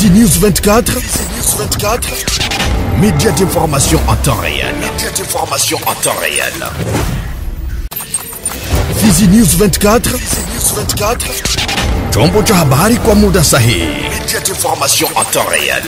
Fizi News 24. Média d'information en temps réel. Fizi News 24. Chombo cha habari kwa muda sahihi. Média d'information en temps réel.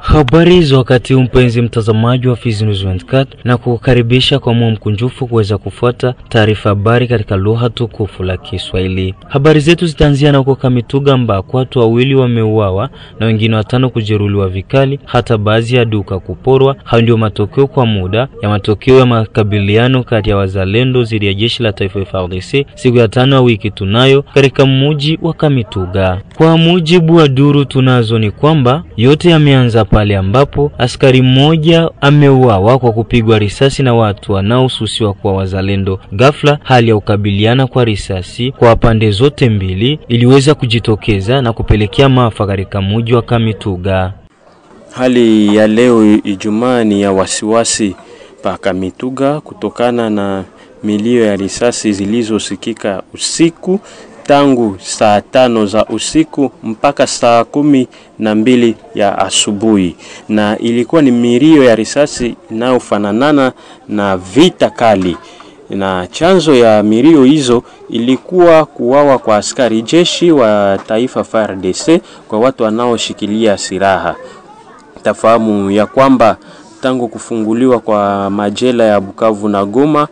Habari za wakati mpenzi mtazamaji wa Fizi News 24 na kukaribisha kwa moyo mkunjufu kuweza kufuata taarifa habari katika lugha tukufu la Kiswahili. Habari zetu zitaanzia na huko Kamituga ambako watu wawili wameuawa na wengine 5 kujeruhiwa vikali, hata baadhi ya duka kuporwa. Hayo ndio matokeo kwa muda ya matokeo ya makabiliano kati ya wazalendo dhidi ya jeshi la taifa FARDC siku ya 5 ya wiki tunayo katika mji wa Kamituga. Kwa mujibu wa duru tunazo ni kwamba yote yameanza pale ambapo askari mmoja ameuawa kwa kupigwa risasi na watu wanaohusiwa kwa wazalendo. Ghafla hali ya kukabiliana kwa risasi kwa pande zote mbili iliweza kujitokeza na kupelekea maafa katika mji wa Kamituga. Hali ya leo Ijumaa ni ya wasiwasi pa Kamituga kutokana na milio ya risasi zilizosikika usiku tangu saa 5 za usiku mpaka saa 12 ya asubuhi, na ilikuwa ni milio ya risasi inayofanana na vita kali, na chanzo ya milio hizo ilikuwa kuuawa kwa askari jeshi wa taifa FARDC kwa watu wanaoshikilia silaha. Tafahamu ya kwamba tangu kufunguliwa kwa majela ya Bukavu na Goma,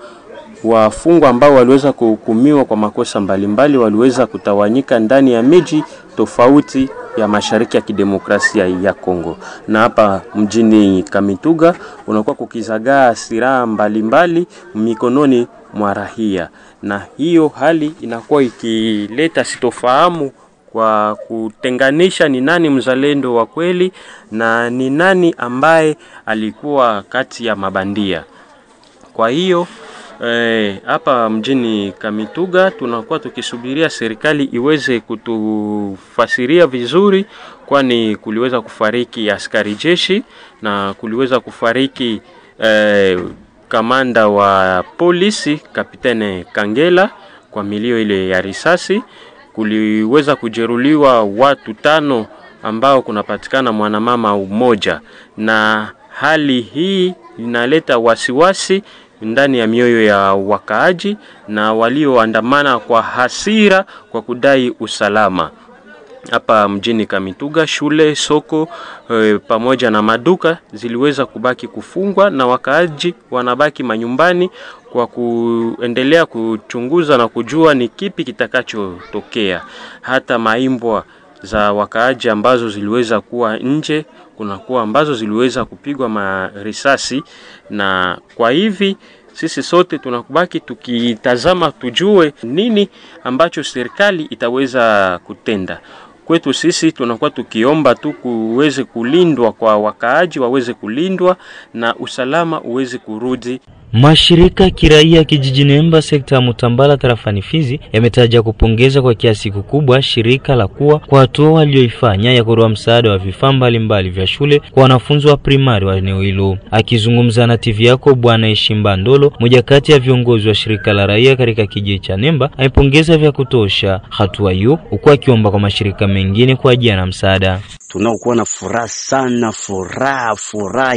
wafungwa ambao waliweza kuhukumiwa kwa makosa mbalimbali waliweza kutawanyika ndani ya miji tofauti ya Mashariki ya Kidemokrasia ya Kongo. Na hapa mjini Kamituga unakuwa kukizagaa silaha mbalimbali mikononi mwa raia, na hiyo hali inakuwa ikileta sitofahamu kwa kutenganisha ni nani mzalendo wa kweli na ni nani ambaye alikuwa kati ya mabandia. Kwa hiyo hapa mjini Kamituga tunakuwa tukisubiria serikali iweze kutufasiria vizuri, kwani kuliweza kufariki askari jeshi na kuliweza kufariki kamanda wa polisi Kapitene Kangela kwa milio ile ya risasi. Kuliweza kujeruhiwa watu 5 ambao kunapatikana mwanamama mmoja, na hali hii inaleta wasiwasi ndani ya mioyo ya wakaaji na walioandamana kwa hasira kwa kudai usalama. Hapa mjini Kamituga shule, soko pamoja na maduka ziliweza kubaki kufungwa, na wakaaji wanabaki manyumbani kwa kuendelea kuchunguza na kujua ni kipi kitakachotokea. Hata maimbwa za wakaaji ambazo ziliweza kuwa nje, kunakuwa ambazo ziliweza kupigwa marisasi, na kwa hivi sisi sote tunakubaki tukitazama tujue nini ambacho serikali itaweza kutenda. Kwetu sisi tunakuwa tukiomba tu kuweze kulindwa kwa wakaaji, waweze kulindwa na usalama uweze kurudi. Mashirika kiraia kijijini Nemba sekta ya Mutambala tarafani Fizi yametaja kupongeza kwa kiasi kikubwa shirika la kuwa kwa hatua walioifanya ya kutoa msaada wa vifaa mbalimbali vya shule kwa wanafunzi wa primari wa eneo hilo. Akizungumza na TV yako Bwana Ishimba Ndolo, mmoja kati ya viongozi wa shirika la raia katika kijiji cha Nemba, amepongeza vya kutosha hatua hiyo, huku akiomba kwa mashirika mengine kwa ajili ya msaada. Tunaokuwa na furaha sana, furaha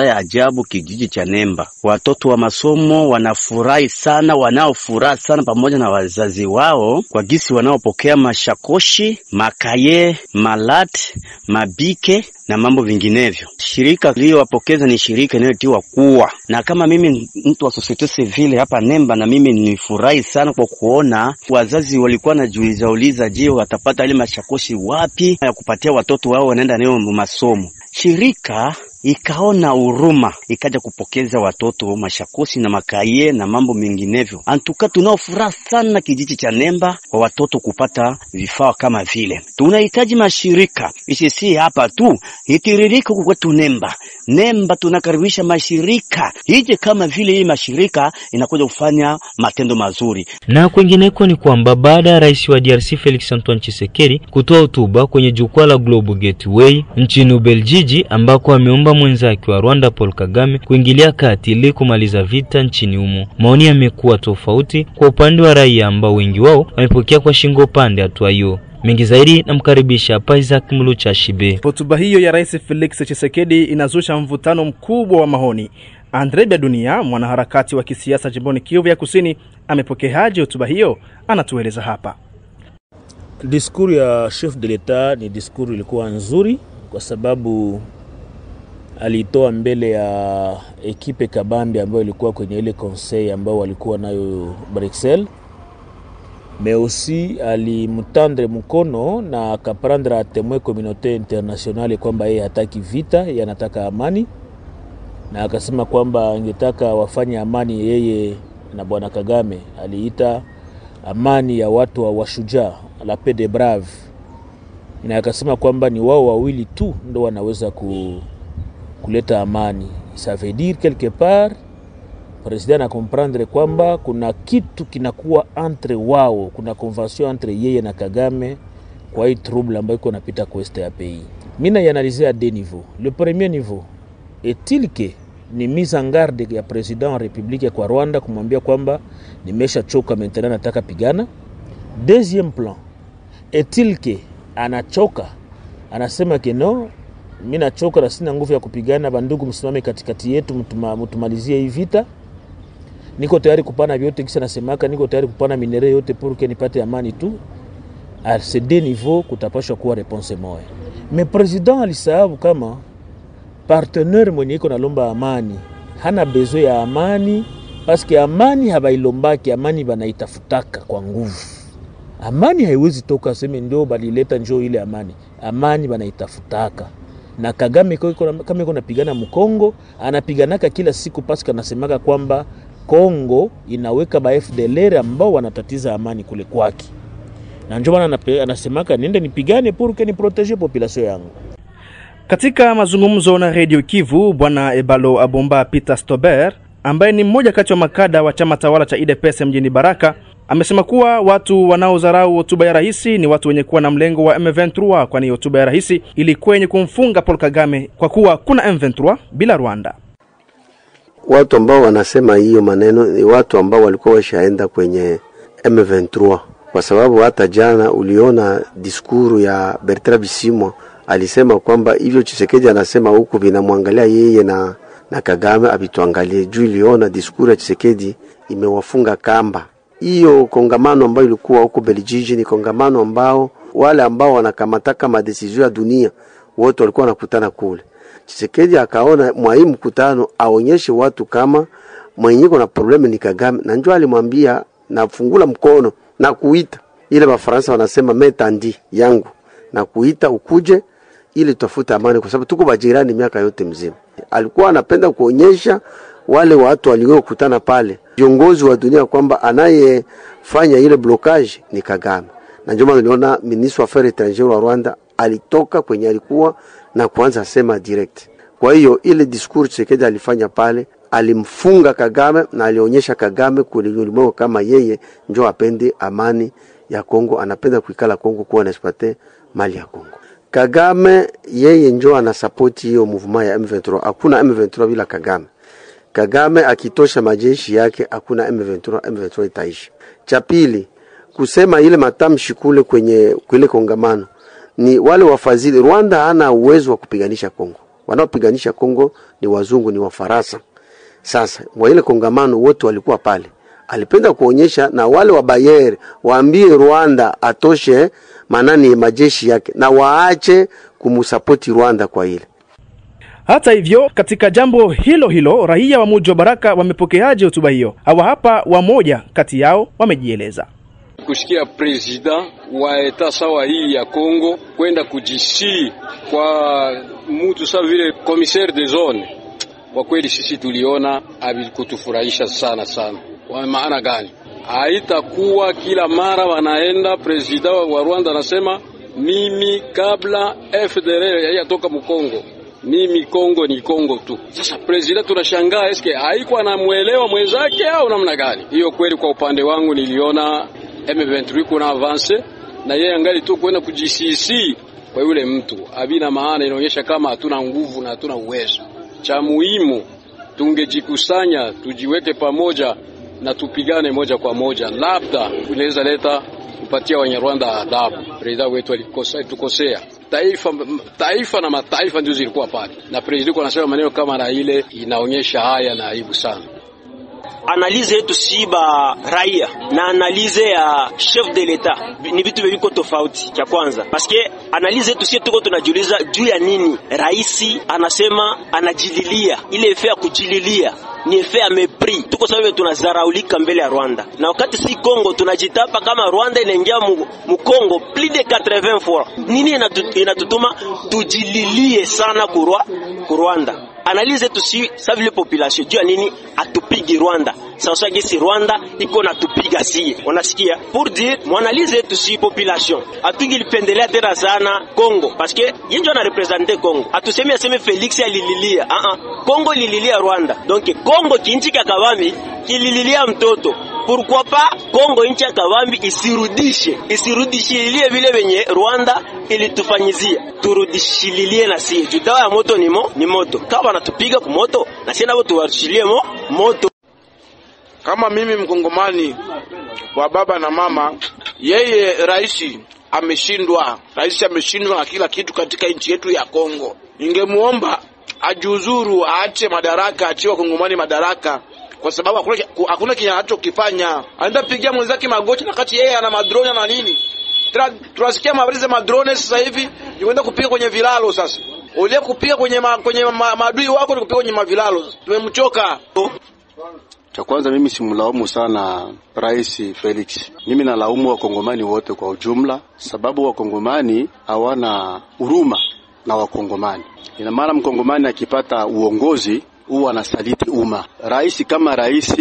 ya ajabu kijiji cha Nemba. Watoto wa masomo wanafurahi sana, wanaofurahi sana pamoja na wazazi wao kwa gisi wanaopokea mashakoshi, makaye, malati, mabike na mambo vinginevyo. Shirika lililowapokeza ni shirika inayoitwa Kuwa. Na kama mimi mtu wa societe civile hapa Nemba, na mimi nifurahi sana kwa kuona wazazi walikuwa najiuliza je, watapata ile mashakoshi wapi ya kupatia watoto wao wanaenda nayo masomo. Shirika ikaona huruma, ikaja kupokeza watoto mashakosi na makaye na mambo menginevyo. Antuka tunao furaha sana kijiji cha Nemba kwa watoto kupata vifaa kama vile. Tunahitaji mashirika isisi hapa tu itiririke kwetu Nemba tunakaribisha mashirika ije kama vile hii mashirika inakuja kufanya matendo mazuri. Na kwingineko ni kwamba baada ya rais wa DRC Felix Antoine Tshisekedi kutoa hotuba kwenye jukwaa la Global Gateway nchini Ubelgiji, ambako ameomba mwenzake wa Rwanda Paul Kagame kuingilia kati ili kumaliza vita nchini humo, maoni yamekuwa tofauti kwa upande wa raia ambao wengi wao wamepokea kwa shingo pande hatua hiyo. Mengi zaidi namkaribisha hapa Isaac Mulucha Shibe. Hotuba hiyo ya Rais Felix Tshisekedi inazusha mvutano mkubwa wa maoni. Andre Dunia, mwanaharakati wa kisiasa jimboni Kivu ya Kusini, amepokeaje hotuba hiyo? Anatueleza hapa. Diskuru ya chef de l'Etat ni diskuru ilikuwa nzuri kwa sababu alitoa mbele ya ekipe kabambi ambayo ilikuwa kwenye ile conseil ambao walikuwa nayo Bruxelles. Mais aussi alimtandre mkono na akaprendre a témoin communauté internationale kwamba yeye hataki vita, yeye anataka amani, na akasema kwamba angetaka wafanye amani yeye na bwana Kagame. Aliita amani ya watu wa washujaa, la paix des braves, na akasema kwamba ni wao wawili tu ndio wanaweza kuleta amani. Ça veut dire quelque part President na comprendre kwamba kuna kitu kinakuwa entre wao, kuna convention entre yeye na Kagame kwa hii trouble ambayo iko napita kwa este ya pays. Mina yanalize à deux niveaux. Le premier niveau est-il que ni mise en garde ya president wa Republique kwa Rwanda kumwambia kwamba nimesha choka maintenant nataka pigana. Deuxième plan, est-il que anachoka, anasema que non, mimi nachoka na sina nguvu ya kupigana, bandugu msimame katikati yetu mtumalizie hii vita. Niko tayari kupana vyote, kisha nasemaka niko tayari kupana minere yote pour que nipate amani tu. À ces deux niveaux kutapaswa kuwa réponse moja. Mais president alisahau kama partenaire mwenye iko nalomba amani hana besoin ya amani, parce que amani habailombaki, amani banaitafutaka kwa nguvu. Amani haiwezi toka sema ndio balileta njoo ile amani. Amani banaitafutaka. Na Kagame kama iko napigana mkongo, anapiganaka kila siku parce que anasemaka kwamba Kongo inaweka ba FDLR ambao wanatatiza amani kule kwake. Na njoo bana anasemaka niende nipigane pour que ni protéger population yangu. Katika mazungumzo na Radio Kivu, bwana Ebalo Abomba Peter Stober, ambaye ni mmoja kati wa makada wa chama tawala cha UDPS mjini Baraka, amesema kuwa watu wanaodharau hotuba ya rais ni watu wenye kuwa na mlengo wa M23, kwani hotuba ya rais ilikuwa yenye kumfunga Paul Kagame kwa kuwa kuna M23 bila Rwanda. Watu ambao wanasema hiyo maneno ni watu ambao walikuwa washaenda kwenye M23, kwa sababu hata jana uliona diskuru ya Bertrand Bisimwa alisema kwamba hivyo Tshisekedi anasema huku vinamwangalia yeye na Kagame abituangalie. Juu iliona diskuru ya Tshisekedi imewafunga kamba. Hiyo kongamano ambayo ilikuwa huko Belgiji ni kongamano ambao wale ambao wanakamataka madesizio ya dunia wote walikuwa wanakutana kule. Tshisekedi akaona mwa mkutano aonyeshe watu kama mwenye kuna problemi ni Kagame, na njoo alimwambia na fungula mkono na kuita ile Wafaransa wanasema metandi yangu, na kuita ukuje ili tutafuta amani, kwa sababu tuko bajirani miaka yote mzima. Alikuwa anapenda kuonyesha wale watu waliokutana pale viongozi wa dunia kwamba anayefanya ile blocage ni Kagame. Na njoo niliona ministre wa affaires étrangères wa Rwanda alitoka kwenye alikuwa na kuanza sema direct. Kwa hiyo ile discours Tshisekedi alifanya pale alimfunga Kagame na alionyesha Kagame kulimwengu kama yeye njoo apende amani ya Kongo, anapenda kuikala Kongo kuwa na exploiter mali ya Kongo. Kagame yeye njoo ana support hiyo movement ya M23. Hakuna M23 bila Kagame. Kagame akitosha majeshi yake hakuna M23 itaishi. Cha pili, kusema ile matamshi kule kwenye kongamano ni wale wafadhili. Rwanda hana uwezo wa kupiganisha Kongo. Wanaopiganisha Kongo ni wazungu, ni Wafaransa. Sasa mwa ile kongamano wote walikuwa pale. Alipenda kuonyesha na wale wa Bayer waambie Rwanda atoshe manani majeshi yake na waache kumusapoti Rwanda kwa ile. Hata hivyo, katika jambo hilo raia wa mji wa Baraka wamepokeaje hotuba hiyo? Hawa hapa wamoja kati yao wamejieleza. Kusikia president wa eta sawa hii ya Kongo kwenda kujishii kwa mtu sawa vile commissaire de zone, kwa kweli sisi tuliona alikutufurahisha sana sana. Kwa maana gani? Haitakuwa kila mara wanaenda president wa Rwanda anasema mimi kabla FDLR yatoka Mkongo, mimi Kongo ni Kongo tu. Sasa president tunashangaa eske haikuwa anamuelewa mwenzake au namna gani? Hiyo kweli kwa upande wangu niliona M23 kuna avance na yeye angali tu kwenda kujisisi kwa yule mtu. Habina maana, inaonyesha kama hatuna nguvu na hatuna uwezo. Cha muhimu tungejikusanya, tujiweke pamoja na tupigane moja kwa moja. Labda inaweza leta kupatia Wanyarwanda adabu. President wetu alikosea. Taifa na mataifa ndio zilikuwa pale. Na president anasema maneno kama na ile, inaonyesha haya na aibu sana. Analize yetu siba raia na analize ya chef de l'etat ni vitu viko tofauti. Cha kwanza paske analize yetu sisi tuko tunajiuliza juu ya nini raisi anasema anajililia. Ile efe ya kujililia ni efe ya mepris. Tuko sababu tunazaraulika mbele ya Rwanda, na wakati si Kongo tunajitapa kama Rwanda inaingia mu Kongo plus de 80 fois. Nini inatutuma tujililie sana ku Rwanda? Analize tusi sa vile population jua nini atupigi Rwanda. Sasa gisi Rwanda iko na tupiga si. Unasikia? Pour dire mwanalize tusi population. Atungi lipendelea tena sana Kongo parce que yeye ana representer Kongo. Atuseme aseme Felix alililia. Kongo lililia Rwanda. Donc Kongo kinchi ya Kavambi kilililia mtoto. Pourquoi pas Kongo inchi ya Kavambi isirudishilie vile venye Rwanda ilitufanyizia. Turudishilie na si. Judawa ya moto ni moto. Kama natupiga ku moto na sisi nabo tuwashilie moto. Kama mimi mkongomani wa baba na mama, yeye rais ameshindwa na kila kitu katika nchi yetu ya Kongo. Ningemuomba ajuzuru, aache madaraka, aache wakongomani madaraka, kwa sababu hakuna kinachokifanya. Anaenda pigia mwenzake magoti na kati yeye ana madrone na nini. Tunasikia habari za madrone sasa hivi, yuenda kupiga kwenye vilalo sasa. Ule kupiga kwenye maadui wako ni kupiga kwenye mavilalo. Tumemchoka. Cha kwanza mimi simlaumu sana Rais Felix. Mimi nalaumu wakongomani wote kwa ujumla, sababu wakongomani hawana huruma na wakongomani. Ina maana mkongomani akipata uongozi huwa anasaliti umma. Rais kama rais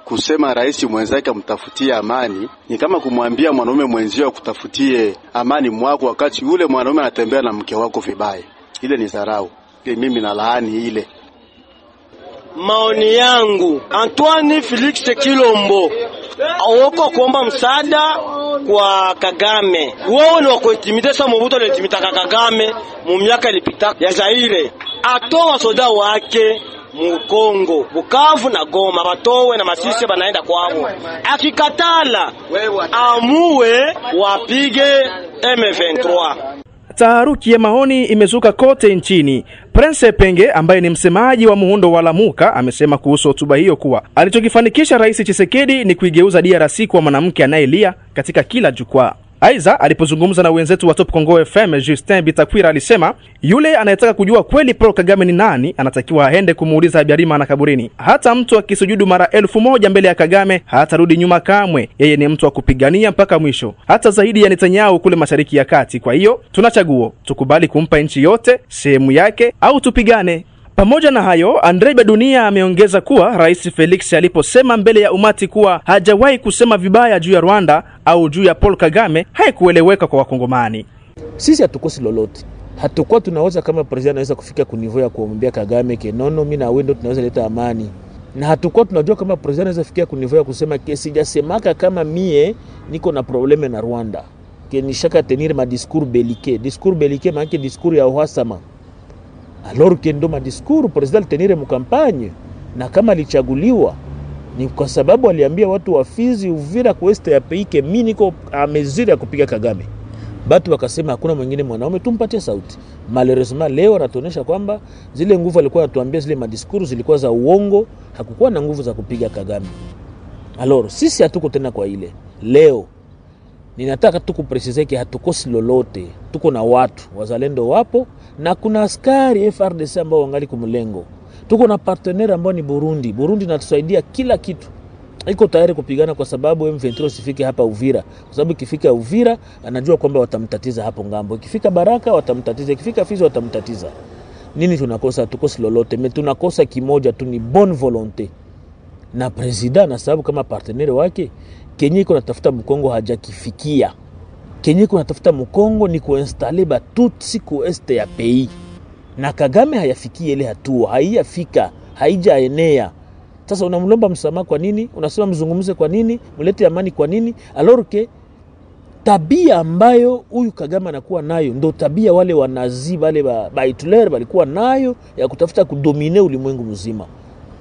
kusema rais mwenzake amtafutie amani ni kama kumwambia mwanaume mwenzio akutafutie amani mwako wakati yule mwanaume anatembea na mke wako vibaya. Ile ni dharau. Mimi nalaani ile. Maoni yangu, Antoine Felix Kilombo awoko kuomba msaada kwa Kagame. Wao ni wakuintimida sa Mobutu aliintimida Kagame mu miaka ilipita ya Zaire. Atoa soda wake mu Kongo, Bukavu na Goma, batowe na Masisi banaenda kwao. Akikatala amue wapige M23. Taharuki ya maoni imezuka kote nchini. Prince Penge ambaye ni msemaji wa muundo wa Lamuka amesema kuhusu hotuba hiyo kuwa alichokifanikisha Rais Tshisekedi ni kuigeuza DRC kwa mwanamke anayelia katika kila jukwaa. Aiza alipozungumza na wenzetu wa Top Congo FM, Justin Bitakwira alisema yule anayetaka kujua kweli Paul Kagame ni nani anatakiwa aende kumuuliza Habyarimana na kaburini. Hata mtu akisujudu mara 1000 mbele ya Kagame hatarudi nyuma kamwe. Yeye ni mtu wa kupigania mpaka mwisho, hata zaidi ya Netanyahu kule Mashariki ya Kati. Kwa hiyo tunachaguo, tukubali kumpa nchi yote sehemu yake au tupigane. Pamoja na hayo, Andre Bedunia ameongeza kuwa Rais Felix aliposema mbele ya umati kuwa hajawahi kusema vibaya juu ya Rwanda au juu ya Paul Kagame haikueleweka kwa wakongomani. Sisi hatukosi lolote. Hatakuwa tunaweza kama president anaweza kufika kunivyo ya kuombea Kagame ke nono mimi na wewe ndo tunaweza leta amani. Na hatakuwa tunajua kama president anaweza fikia kunivyo ya kusema ke sijasemaka kama mie niko na probleme na Rwanda. Ke nishaka tenir ma discours belliqueux. Discours belliqueux maana discours ya uhasama. Alors que ndo madiscours president tenire mkampanye, na kama alichaguliwa ni kwa sababu aliambia watu wa Fizi, Uvira, Kweste ya peike mimi niko ameziri ya kupiga Kagame. Batu wakasema hakuna mwingine mwanaume tumpatie sauti. Malheureusement leo anatuonesha kwamba zile nguvu alikuwa anatuambia zile madiscours zilikuwa za uongo, hakukuwa na nguvu za kupiga Kagame. Alors sisi hatuko tena kwa ile. Leo ninataka tu kupresiseke hatukosi lolote. Tuko na watu wazalendo wapo na kuna askari FRDC ambao wangali kumlengo. Tuko na partenaire ambao ni Burundi. Burundi inatusaidia kila kitu. Iko tayari kupigana kwa sababu M23 sifike hapa Uvira. Kwa sababu ikifika Uvira anajua kwamba watamtatiza hapo ngambo. Ikifika Baraka watamtatiza, ikifika Fizi watamtatiza. Nini tunakosa? Tukosi lolote. Me tunakosa kimoja tu, ni bonne volonté. Na president na sababu kama partenaire wake Kenya iko natafuta Mkongo hajakifikia. Kenya iko natafuta Mkongo ni kuinstaller ba tutsi ku este ya pays. Na Kagame hayafikia ile hatua, haijafika, haijaenea. Sasa unamlomba msamaha kwa nini? Unasema mzungumze kwa nini? Mlete amani kwa nini? Alors que tabia ambayo huyu Kagame anakuwa nayo ndo tabia wale wanazi wale ba Hitler walikuwa nayo ya kutafuta kudomine ulimwengu mzima.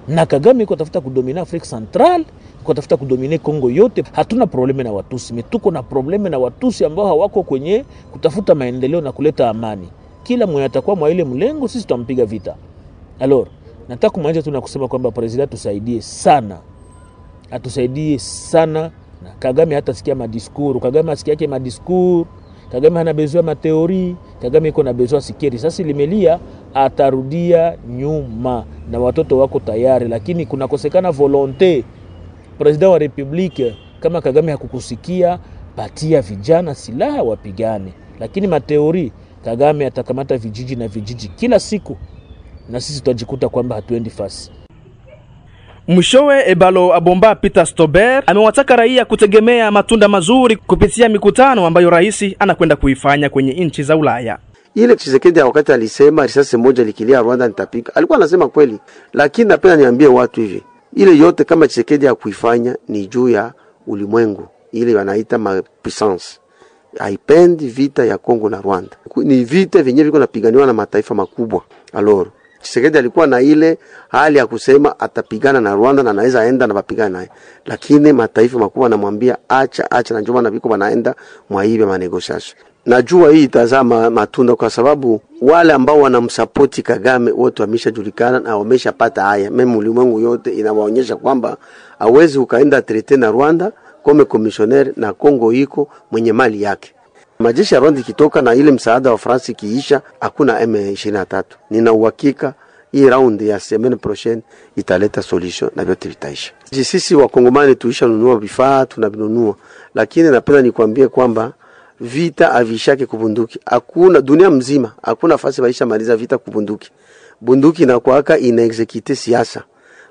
Na Kagame yuko tafuta kudomine Afrika Central, yuko tafuta kudomine Kongo yote. Hatuna probleme na Watusi, tuko na probleme na Watusi ambao hawako kwenye kutafuta maendeleo na kuleta amani. Kila mwenye atakuwa mwa ile mlengo sisi tutampiga vita. Alors, nataka kumaliza tu na kusema kwamba president tusaidie sana. Atusaidie sana. Na Kagame hata sikia madiskuru, Kagame asikia yake madiskuru, Kagame hana besoin ma teori, Kagame iko na besoin sikeri. Sasa limelia atarudia nyuma na watoto wako tayari, lakini kuna kosekana volonté. President wa Republique kama Kagame hakukusikia, patia vijana silaha wapigane. Lakini mateori Kagame atakamata vijiji na vijiji kila siku na sisi tutajikuta kwamba hatuendi fasi. Mwishowe Ebalo Abomba Peter Stober amewataka raia kutegemea matunda mazuri kupitia mikutano ambayo rais anakwenda kuifanya kwenye nchi za Ulaya. Ile Tshisekedi wakati alisema risasi moja likilia Rwanda nitapika, alikuwa anasema kweli, lakini napenda niambie watu hivi, ile yote kama Tshisekedi hakuifanya ni juu ya ulimwengu, ile wanaita ma puissance. Haipendi vita ya Kongo na Rwanda. Ni vita vyenyewe viko napiganiwa na mataifa makubwa. Alors Tshisekedi alikuwa na ile hali ya kusema atapigana na Rwanda na anaweza aenda na bapigana naye. Lakini mataifa makubwa anamwambia acha na njoo na biko banaenda mwaibe ma negotiation. Najua hii itazama matunda kwa sababu wale ambao wanamsupport Kagame wote wameshajulikana na wameshapata haya. Mimi ulimwengu yote inawaonyesha kwamba hawezi ukaenda treaty na Rwanda kama commissioner na Kongo iko mwenye mali yake. Majeshi ya Rwanda kitoka na ile msaada wa France kiisha, hakuna M23. Nina uhakika hii round ya semaine prochaine italeta solution na vyote vitaisha. Sisi wakongomani tuisha nunua vifaa, tunavinunua, lakini napenda nikwambie kwamba vita avishake kubunduki. Hakuna dunia mzima, hakuna fasi baisha maliza vita kubunduki. Bunduki na kuaka ina execute siasa.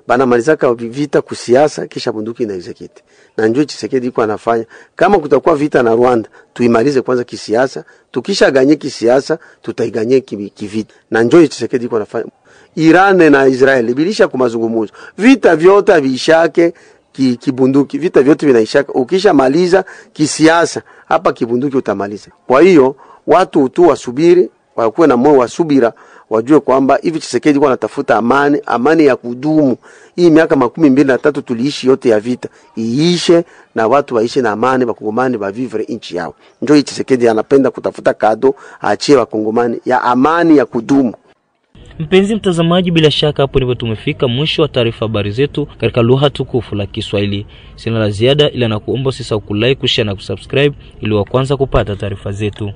Bana malizaka vita kusiasa kisha bunduki ina execute. Na njoo Tshisekedi iko anafanya. Kama kutakuwa vita na Rwanda, tuimalize kwanza kisiasa, tukisha ganye kisiasa, tutaiganye kivita. Na njoo Tshisekedi iko anafanya. Iran na Israel bilisha kwa mazungumzo. Vita vyote vishake kibunduki, vita vyote vinaishaka. Ukisha maliza kisiasa, hapa kibunduki utamaliza. Kwa hiyo watu tu wasubiri, wakuwe na moyo wa subira, wajue kwamba hivi Tshisekedi kwa anatafuta amani ya kudumu. Hii miaka 23 tuliishi yote ya vita, iishe na watu waishi na amani, wakongomani bavivre inchi yao. Njoo Tshisekedi anapenda kutafuta kado aachie wakongomani ya amani ya kudumu. Mpenzi mtazamaji, bila shaka hapo ndipo tumefika mwisho wa taarifa habari zetu katika lugha tukufu la Kiswahili. Sina la ziada ila nakuomba usisahau kulike, kushare na kusubscribe ili wa kwanza kupata taarifa zetu.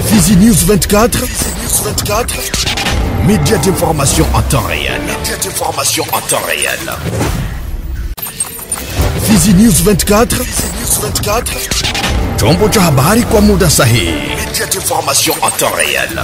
Fizi News 24, média d'information en temps réel. Fizi News 24, chombo cha habari kwa muda sahihi. Média d'information en temps réel.